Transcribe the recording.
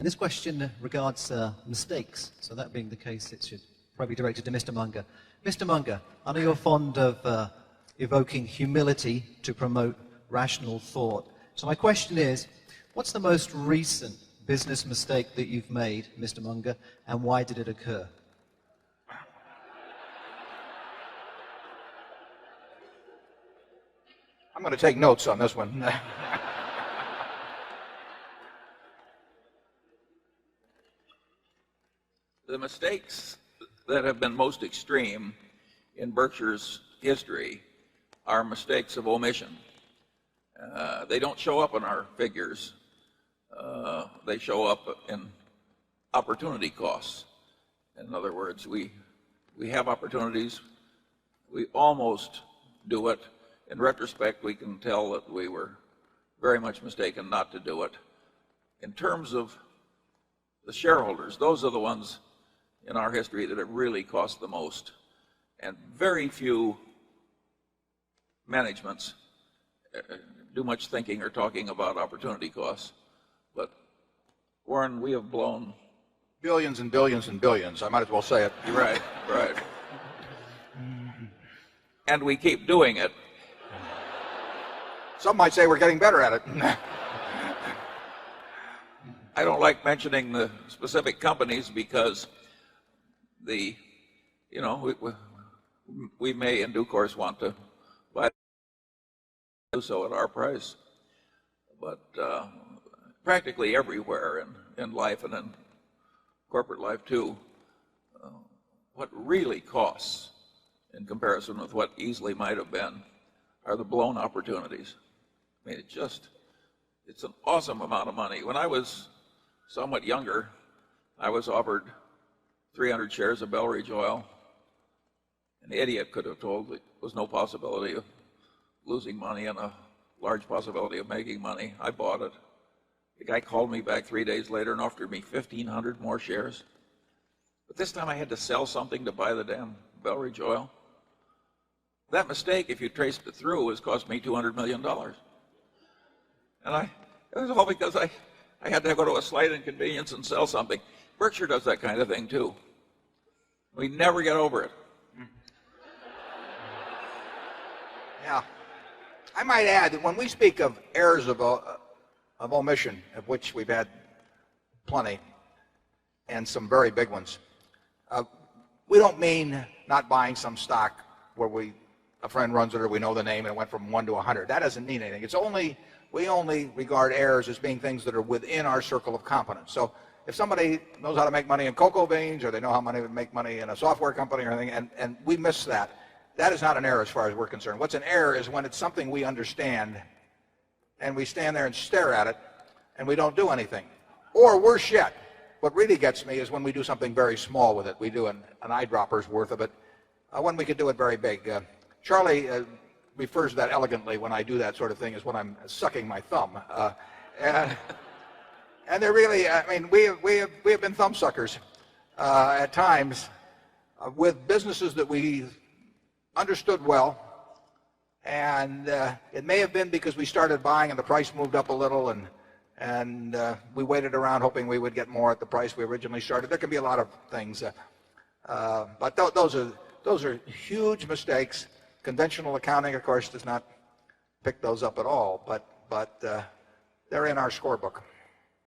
And this question regards mistakes. So that being the case, it should probably be directed to Mr. Munger. Mr. Munger, I know you're fond of evoking humility to promote rational thought. So my question is, what's the most recent business mistake that you've made, Mr. Munger, and why did it occur? I'm going to take notes on this one. The mistakes that have been most extreme in Berkshire's history are mistakes of omission. They don't show up in our figures. They show up in opportunity costs. In other words, we have opportunities. We almost do it. In retrospect, we can tell that we were very much mistaken not to do it. In terms of the shareholders, those are the ones in our history that have really cost the most. And very few managements do much thinking or talking about opportunity costs. But Warren, we have blown billions and billions and billions. I might as well say it. Right, right. And we keep doing it. Some might say we're getting better at it. I don't like mentioning the specific companies because we may in due course want to buy, do so at our price. But practically everywhere in life and in corporate life too, what really costs in comparison with what easily might have been are the blown opportunities. I mean, it's an awesome amount of money. When I was somewhat younger, I was offered 300 shares of Belridge Oil. An idiot could have told there was no possibility of losing money and a large possibility of making money. I bought it. The guy called me back 3 days later and offered me 1,500 more shares. But this time I had to sell something to buy the damn Belridge Oil. That mistake, if you traced it through, has cost me $200 million. And it was all because I had to go to a slight inconvenience and sell something. Berkshire does that kind of thing too. We never get over it. Yeah. I might add that when we speak of errors of omission, of which we've had plenty, and some very big ones, we don't mean not buying some stock where a friend runs it or we know the name and it went from 1 to 100. That doesn't mean anything. We only regard errors as being things that are within our circle of competence. So if somebody knows how to make money in cocoa beans, or they know how to make money in a software company or anything, and we miss that, that is not an error as far as we're concerned. What's an error is when it's something we understand and we stand there and stare at it and we don't do anything. Or worse yet, what really gets me is when we do something very small with it. We do an eyedropper's worth of it, when we could do it very big. Charlie refers to that elegantly when I do that sort of thing as when I'm sucking my thumb. And they're really, I mean, we have been thumb suckers at times with businesses that we understood well. And it may have been because we started buying and the price moved up a little, and we waited around hoping we would get more at the price we originally started. There can be a lot of things. But those are huge mistakes. Conventional accounting, of course, does not pick those up at all, but they're in our scorebook.